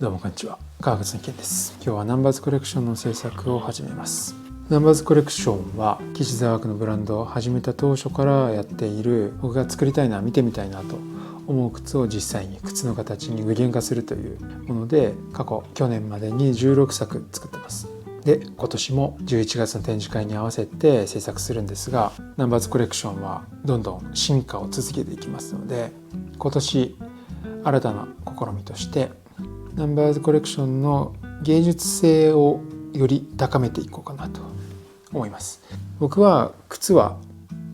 どうもこんにちは、川口の健です。今日はナンバーズコレクションの制作を始めます。ナンバーズコレクションはキシザワークのブランドを始めた当初からやっている、僕が作りたいな、見てみたいなと思う靴を実際に靴の形に具現化するというもので、去年までに16作作ってます。で、今年も11月の展示会に合わせて制作するんですが、ナンバーズコレクションはどんどん進化を続けていきますので、今年新たな試みとしてナンバーズコレクションの芸術性をより高めていこうかなと思います。僕は靴は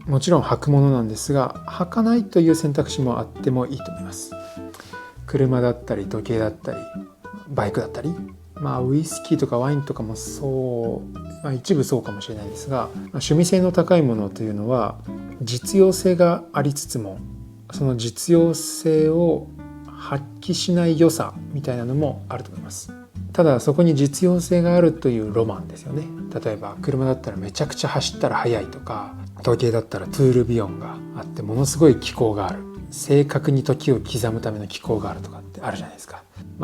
もちろん履くものなんですが、履かないという選択肢もあってもいいと思います。車だったり時計だったりバイクだったり、ウイスキーとかワインとかもそう、一部そうかもしれないですが、趣味性の高いものというのは実用性がありつつも、その実用性を発揮しない良さみたいなのもあると思います。ただそこに実用性があるというロマンですよね。例えば車だったらめちゃくちゃ走ったら速いとか、時計だったらトゥールビヨンがあってものすごい機構がある、正確に時を刻むための機構があるとかってあるじゃないですか。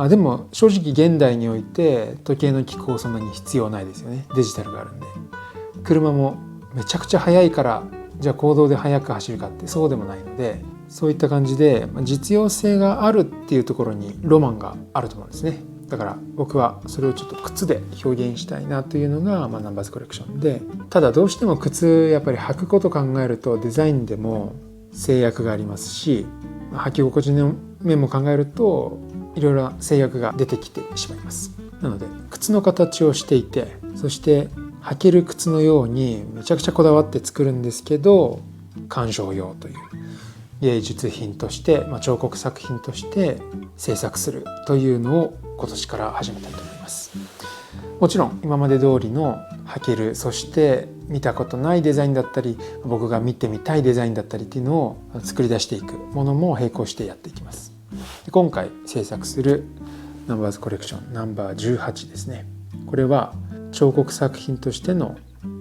でも正直現代において時計の機構そんなに必要ないですよね。デジタルがあるんで。車もめちゃくちゃ速いからじゃあ公道で速く走るかってそうでもないので、そういった感じで実用性があるっていうところにロマンがあると思うんですね。だから僕はそれをちょっと靴で表現したいなというのがナンバーズコレクションで、ただどうしても靴やっぱり履くこと考えるとデザインでも制約がありますし、履き心地の面も考えるといろいろな制約が出てきてしまいます。なので靴の形をしていて、そして履ける靴のようにめちゃくちゃこだわって作るんですけど、鑑賞用という芸術品として、彫刻作品として制作するというのを今年から始めたいと思います。もちろん今まで通りの履ける、そして見たことないデザインだったり、僕が見てみたいデザインだったりっていうのを作り出していくものも並行してやっていきます。今回制作するナンバーズコレクションナンバー18ですね。これは彫刻作品としての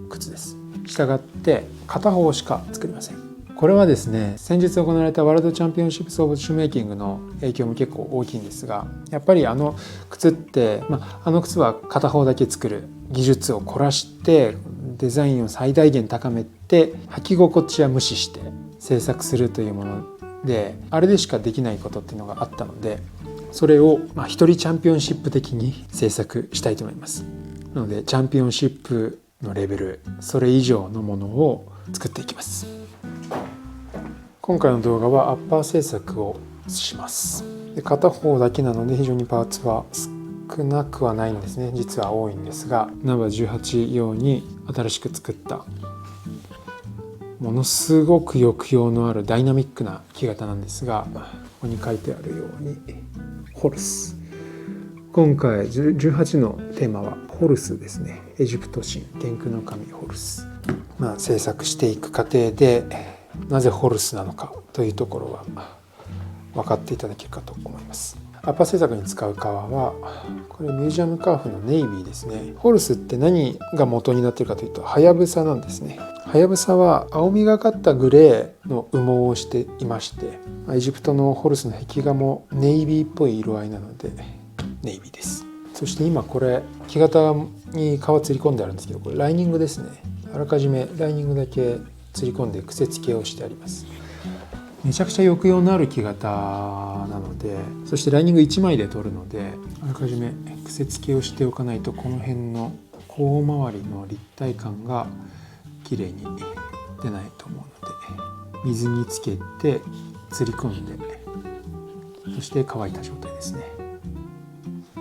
靴です。したがって片方しか作りません。これはですね、先日行われたワールドチャンピオンシップスオブシューメイキングの影響も結構大きいんですが、やっぱりあの靴って、あの靴は片方だけ作る技術を凝らしてデザインを最大限高めて履き心地は無視して制作するというもので、あれでしかできないことっていうのがあったので、それを一人チャンピオンシップ的に制作したいと思います。なのでチャンピオンシップのレベル、それ以上のものを作っていきます。今回の動画はアッパー制作をします。で、片方だけなので非常にパーツは少なくはないんですね。実は多いんですが、ナンバー18用に新しく作ったものすごく抑揚のあるダイナミックな木型なんですが、ここに書いてあるようにホルス。今回18のテーマはホルスですね。エジプト神、天空の神ホルス。制作していく過程でなぜホルスなのかというところは分かっていただけるかと思います。アッパー制作に使う革はこれミュージアムカーフのネイビーですね。ホルスって何が元になっているかというとハヤブサなんですね。ハヤブサは青みがかったグレーの羽毛をしていまして、エジプトのホルスの壁画もネイビーっぽい色合いなのでネイビーです。そして今これ木型に革つり込んであるんですけど、これライニングですね。あらかじめライニングだけつり込んで癖付けをしてあります。めちゃくちゃ抑揚のある木型なので、そしてライニング1枚で取るので、あらかじめ癖付けをしておかないとこの辺の甲周りの立体感が綺麗に出ないと思うので、水につけてつり込んで、そして乾いた状態ですね。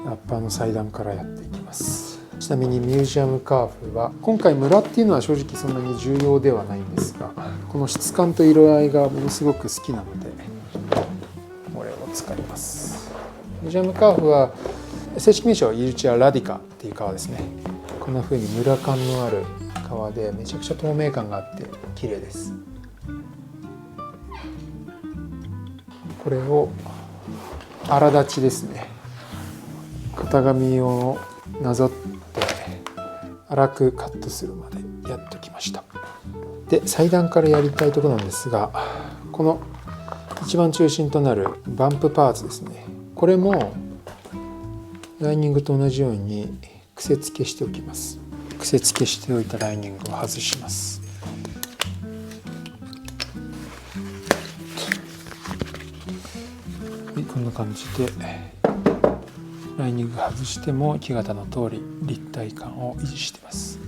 アッパーの裁断からやっていきます。ちなみにミュージアムカーフは今回ムラっていうのは正直そんなに重要ではないんですが、この質感と色合いがものすごく好きなのでこれを使います。ミュージアムカーフは正式名称はイルチアラディカっていう革ですね。こんな風にムラ感のある革でめちゃくちゃ透明感があって綺麗です。これを荒立ちですね。型紙をなぞって粗くカットするまでやっておきました。で、裁断からやりたいところなんですが、この一番中心となるバンプパーツですね。これもライニングと同じように癖付けしておきます。癖付けしておいたライニングを外します。こんな感じでライニング外しても木型の通り立体感を維持しています。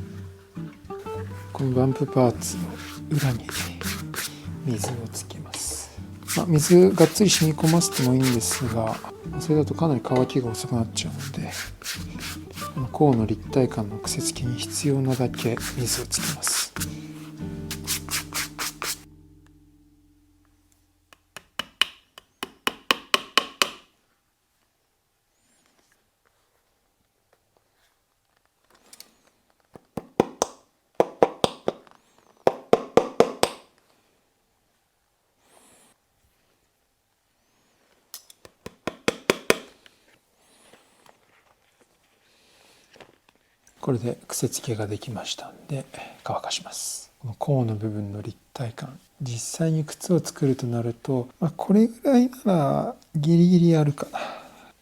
このバンプパーツの裏に水をつけます。水がっつり染み込ませてもいいんですが、それだとかなり乾きが遅くなっちゃうので、甲の立体感の癖付けに必要なだけ水をつけます。これで癖付けができましたんで乾かします。この甲の部分の立体感、実際に靴を作るとなると、これぐらいならギリギリあるか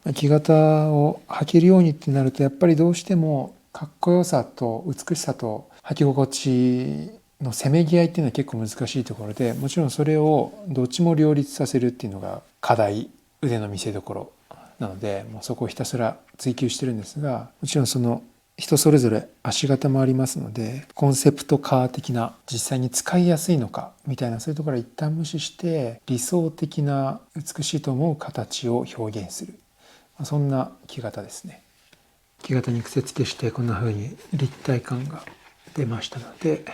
な。木型を履けるようにってなるとやっぱりどうしてもかっこよさと美しさと履き心地のせめぎ合いっていうのは結構難しいところで、もちろんそれをどっちも両立させるっていうのが課題、腕の見せ所なので、もうそこをひたすら追求してるんですが、もちろんその人それぞれ足型もありますので、コンセプトカー的な実際に使いやすいのかみたいな、そういうところは一旦無視して理想的な美しいと思う形を表現する、そんな木型ですね。木型に癖付けしてこんな風に立体感が出ましたので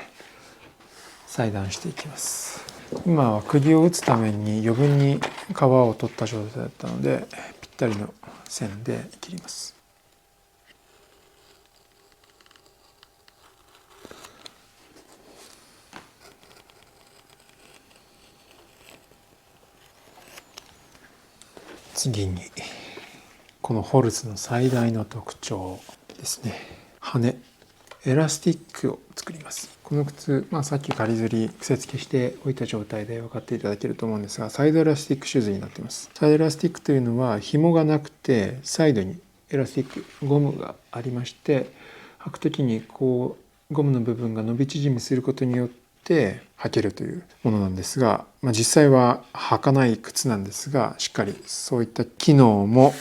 裁断していきます。今は釘を打つために余分に皮を取った状態だったので、ぴったりの線で切ります。次にこのホルスの最大の特徴ですね、羽、エラスティックを作ります。この靴、さっき仮ずり癖付けしておいた状態で分かっていただけると思うんですが、サイドエラスティックシューズになっています。サイドエラスティックというのは紐がなくてサイドにエラスティックゴムがありまして、履くときにこうゴムの部分が伸び縮みすることによって履けるというものなんですが、実際は履かない靴なんですが、しっかりそういった機能も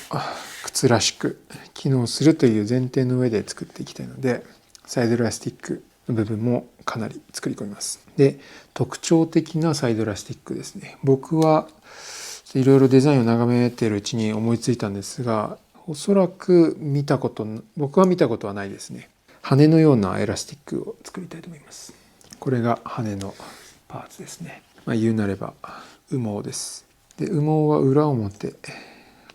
靴らしく機能するという前提の上で作っていきたいので、サイドエラスティックの部分もかなり作り込みます。で、特徴的なサイドエラスティックですね。僕はいろいろデザインを眺めているうちに思いついたんですが、おそらく僕は見たことはないですね。羽のようなエラスティックを作りたいと思います。これが羽のパーツですね。言うなれば羽毛です。で、羽毛は裏表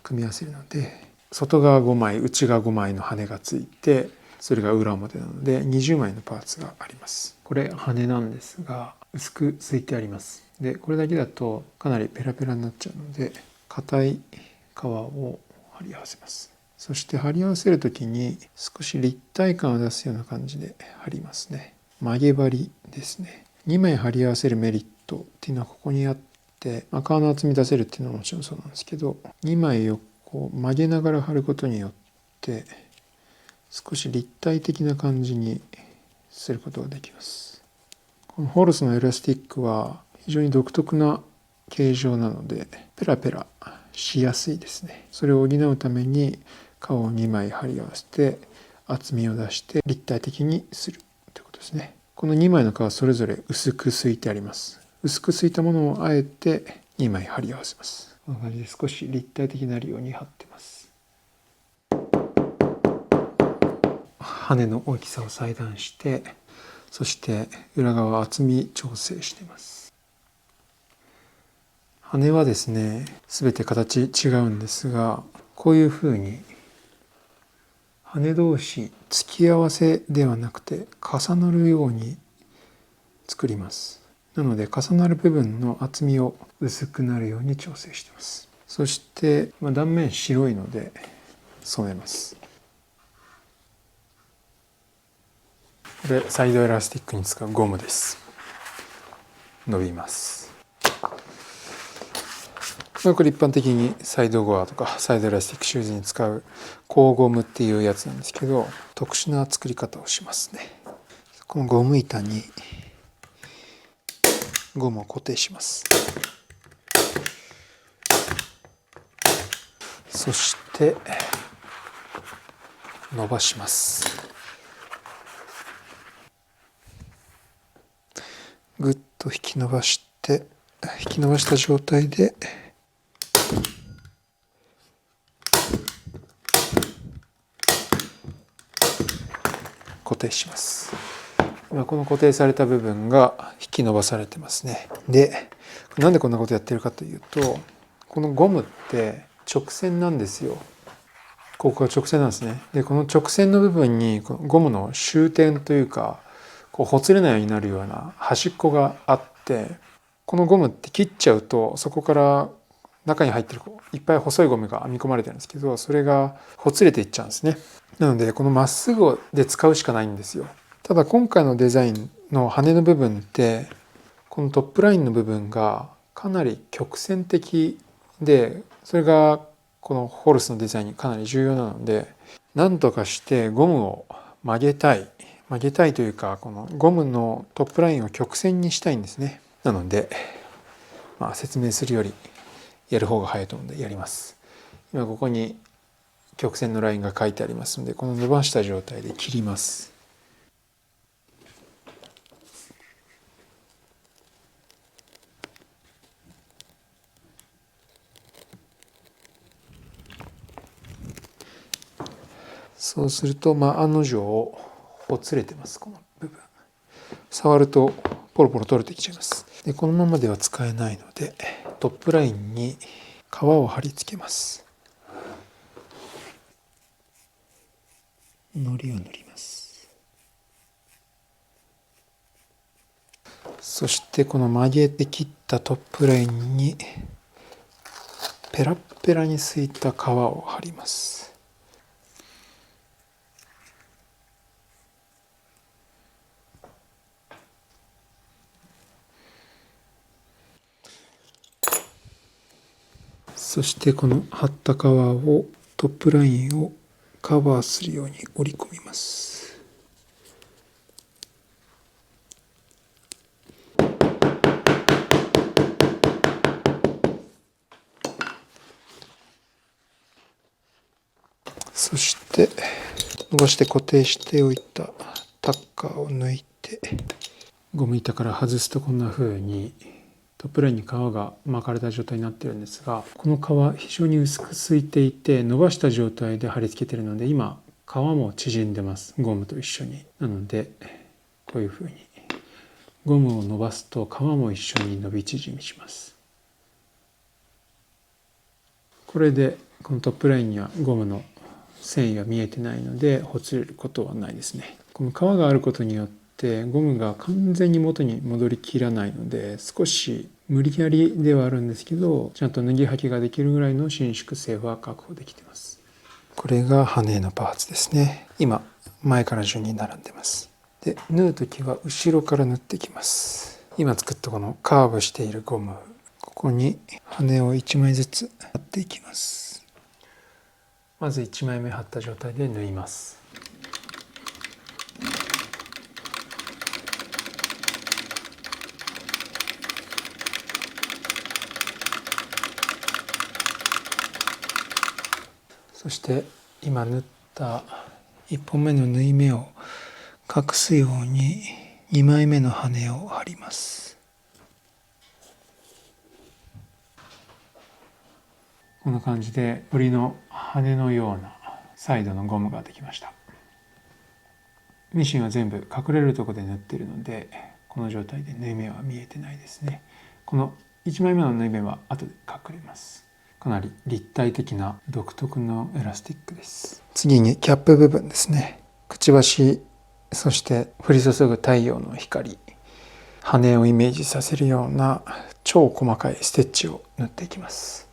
組み合わせるので、外側5枚内側5枚の羽がついて、それが裏表なので20枚のパーツがあります。これ羽なんですが薄くついてあります。で、これだけだとかなりペラペラになっちゃうので、硬い皮を貼り合わせます。そして貼り合わせる時に少し立体感を出すような感じで貼りますね。曲げ張りですね。2枚貼り合わせるメリットっていうのはここにあって、皮の厚み出せるっていうのはもちろんそうなんですけど、2枚をこう曲げながら貼ることによって少し立体的な感じにすることができます。このホルスのエラスティックは非常に独特な形状なのでペラペラしやすいですね。それを補うために皮を2枚貼り合わせて厚みを出して立体的にするということですね。この2枚の皮それぞれ薄くすいてあります。薄くすいたものをあえて2枚貼り合わせます。こんな感じで少し立体的になるように貼ってます。羽の大きさを裁断して、そして裏側厚み調整しています。羽はですね、全て形違うんですが、こういうふうに羽同士突き合わせではなくて重なるように作ります。なので重なる部分の厚みを薄くなるように調整しています。そして断面白いので染めます。これサイドエラスティックに使うゴムです。伸びます。これ一般的にサイドゴアとかサイドエラスティックシューズに使うコーゴムっていうやつなんですけど、特殊な作り方をしますね。このゴム板にゴムを固定します。そして伸ばします。ぐっと引き伸ばした状態で固定します。今この固定された部分が引き伸ばされてますね。で、なんでこんなことやってるかというと、このゴムって直線なんですよ。ここが直線なんですね。で、この直線の部分にこのゴムの終点というか、こうほつれないようになるような端っこがあって、このゴムって切っちゃうと、そこから中に入ってるいっぱい細いゴムが編み込まれてるんですけど、それがほつれていっちゃうんですね。なのでこのまっすぐで使うしかないんですよ。ただ今回のデザインの羽の部分って、このトップラインの部分がかなり曲線的で、それがこのホルスのデザインにかなり重要なので、なんとかしてゴムを曲げたいというか、このゴムのトップラインを曲線にしたいんですね。なので、説明するよりやる方が早いと思うのでやります。今ここに曲線のラインが書いてありますので、この伸ばした状態で切ります。そうすると、案の定ほつれてます。この部分触るとポロポロ取れてきちゃいます。で、このままでは使えないので、トップラインに革を貼り付けます。糊を塗ります。そしてこの曲げて切ったトップラインにペラッペラにすいた革を貼ります。そしてこの貼った革をトップラインをカバーするように折り込みます。そして伸ばして固定しておいたタッカーを抜いて、ゴム板から外すとこんな風にトップラインに皮が巻かれた状態になってるんですが、この皮非常に薄くすいていて伸ばした状態で貼り付けてるので、今皮も縮んでます。ゴムと一緒に。なのでこういう風にゴムを伸ばすと皮も一緒に伸び縮みします。これでこのトップラインにはゴムの繊維は見えてないのでほつれることはないですね。この皮があることによってゴムが完全に元に戻りきらないので、少し無理やりではあるんですけど、ちゃんと脱ぎ履きができるぐらいの伸縮性は確保できています。これが羽のパーツですね。今前から順に並んでます。で、縫う時は後ろから縫っていきます。今作ったこのカーブしているゴム、ここに羽を1枚ずつ貼っていきます。まず1枚目貼った状態で縫います。そして今縫った1本目の縫い目を隠すように2枚目の羽を貼ります。こんな感じで鳥の羽のようなサイドのゴムができました。ミシンは全部隠れるところで縫っているので、この状態で縫い目は見えてないですね。この1枚目の縫い目は後で隠れます。かなり立体的な独特のエラスティックです。次にキャップ部分ですね。くちばし、そして降り注ぐ太陽の光、羽をイメージさせるような超細かいステッチを縫っていきます。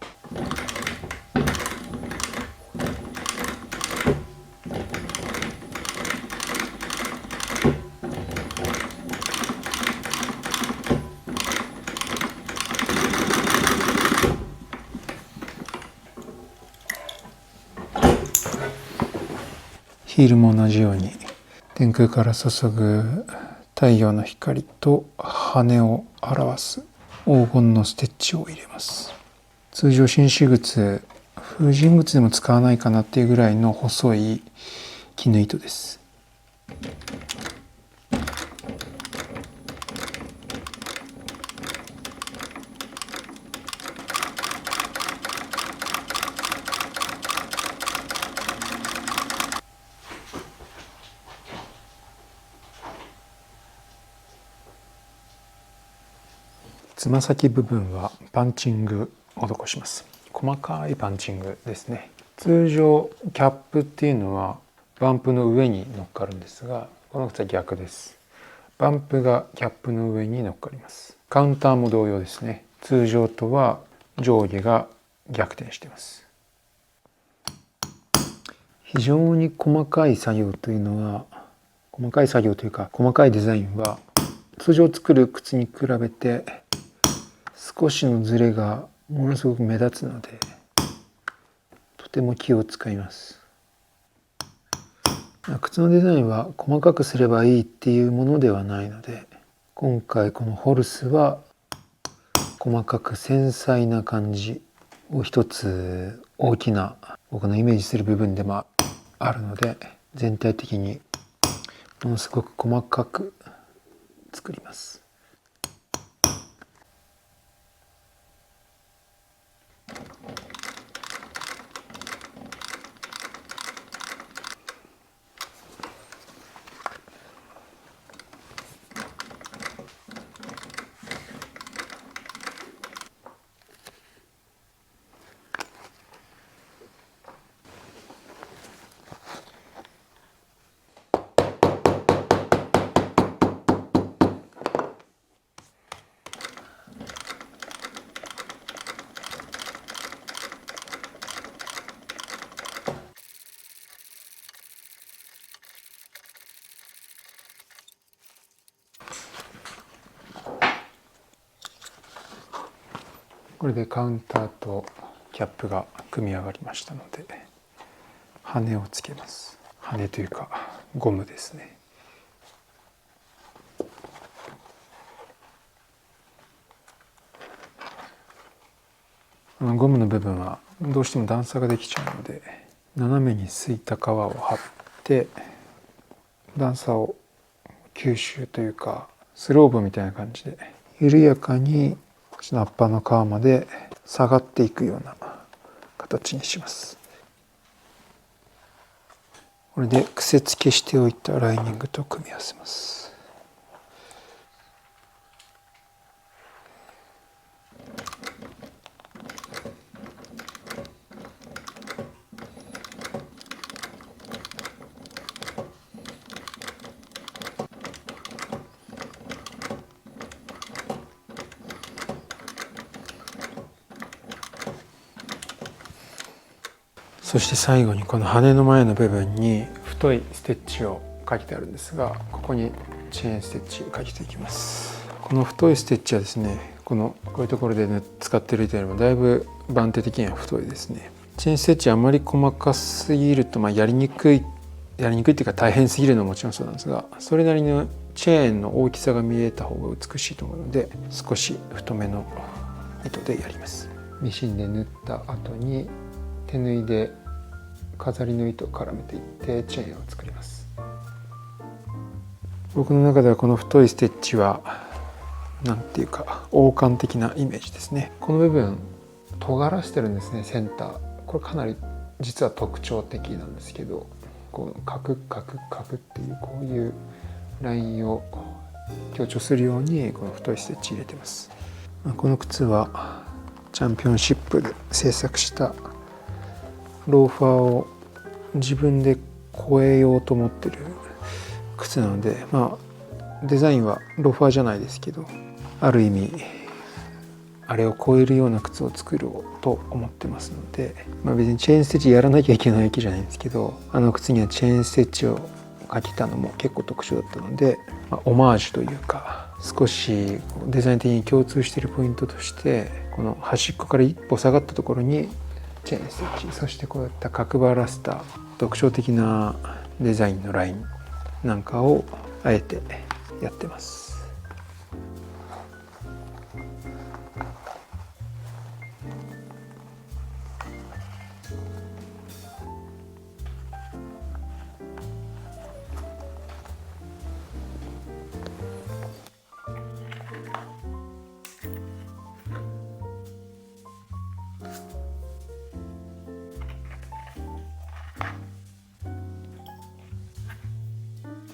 ヒールも同じように天空から注ぐ太陽の光と羽を表す黄金のステッチを入れます。通常紳士靴、婦人靴でも使わないかなっていうぐらいの細い絹糸です。つま先部分はパンチングを施します。細かいパンチングですね。通常キャップっていうのはバンプの上に乗っかるんですが、この靴は逆です。バンプがキャップの上に乗っかります。カウンターも同様ですね。通常とは上下が逆転しています。非常に細かい作業というか細かいデザインは通常作る靴に比べて少しのズレがものすごく目立つので、とても気を使います。靴のデザインは細かくすればいいっていうものではないので、今回このホルスは細かく繊細な感じを一つ大きな僕のイメージする部分でもあるので、全体的にものすごく細かく作ります。これでカウンターとキャップが組み上がりましたので、羽をつけます。羽というかゴムですね。ゴムの部分はどうしても段差ができちゃうので、斜めにすいた皮を貼って段差を吸収というかスロープみたいな感じで緩やかに葉っぱの皮まで下がっていくような形にします。これで癖付けしておいたライニングと組み合わせます。そして最後にこの羽の前の部分に太いステッチをかけてあるんですが、ここにチェーンステッチをかけていきます。この太いステッチはですね、こういうところで、使っている糸よりもだいぶ番手的には太いですね。チェーンステッチあまり細かすぎると、やりにくいっていうか大変すぎるのはもちろんそうなんですが、それなりのチェーンの大きさが見えた方が美しいと思うので、少し太めの糸でやります。ミシンで縫った後に手縫いで飾りの糸を絡めていってチェーンを作ります。僕の中ではこの太いステッチはなんていうか王冠的なイメージですね。この部分尖らしてるんですね、センター。これかなり実は特徴的なんですけど、こうカクカクカクっていうこういうラインを強調するようにこの太いステッチ入れてます。この靴はチャンピオンシップで制作したローファーを自分で超えようと思ってる靴なので、デザインはローファーじゃないですけど、ある意味あれを超えるような靴を作ろうと思ってますので、別にチェーンステッチやらなきゃいけないわけじゃないんですけど、あの靴にはチェーンステッチをかけたのも結構特徴だったので、オマージュというか少しデザイン的に共通しているポイントとして、この端っこから一歩下がったところにチェーンステッチ、そしてこういった角張らせた特徴的なデザインのラインなんかをあえてやってます。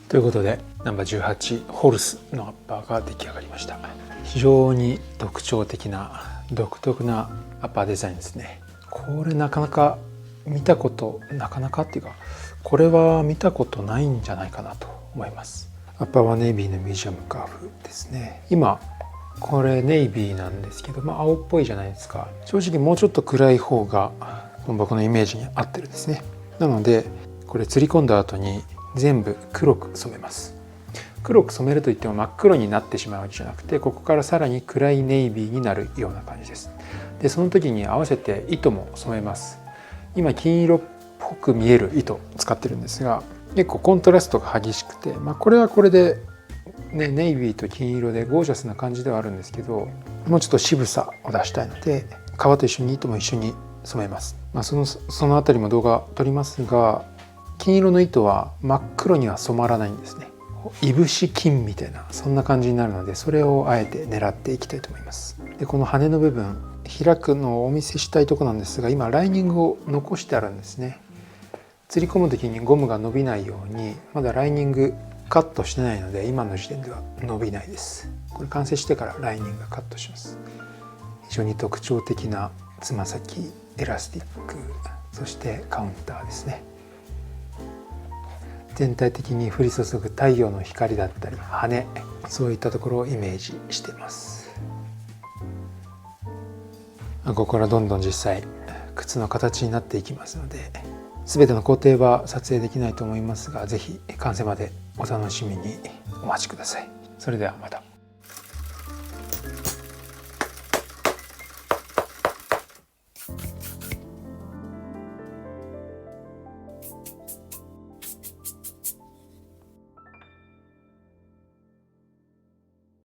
ということでナンバー18ホルスのアッパーが出来上がりました。非常に特徴的な独特なアッパーデザインですね。これなかなか見たことなかなかっていうか、これは見たことないんじゃないかなと思います。アッパーはネイビーのミュージアムカーフですね。今これネイビーなんですけど、青っぽいじゃないですか。正直もうちょっと暗い方が僕のイメージに合ってるんですね。なのでこれ釣り込んだ後に全部黒く染めます。黒く染めるといっても真っ黒になってしまうわけじゃなくて、ここからさらに暗いネイビーになるような感じです。でその時に合わせて糸も染めます。今金色っぽく見える糸を使ってるんですが、結構コントラストが激しくて、これはこれで、ね、ネイビーと金色でゴージャスな感じではあるんですけど、もうちょっと渋さを出したいので革と一緒に糸も一緒に染めます。そのあたりも動画撮りますが、金色の糸は真っ黒には染まらないんですね。いぶし金みたいなそんな感じになるので、それをあえて狙っていきたいと思います。でこの羽の部分開くのをお見せしたいところなんですが、今ライニングを残してあるんですね。釣り込む時にゴムが伸びないようにまだライニングカットしてないので、今の時点では伸びないです。これ完成してからライニングカットします。非常に特徴的なつま先エラスティック、そしてカウンターですね。全体的に降り注ぐ太陽の光だったり羽、そういったところをイメージしています。ここからどんどん実際靴の形になっていきますので、全ての工程は撮影できないと思いますが、ぜひ完成までお楽しみにお待ちください。それではまた。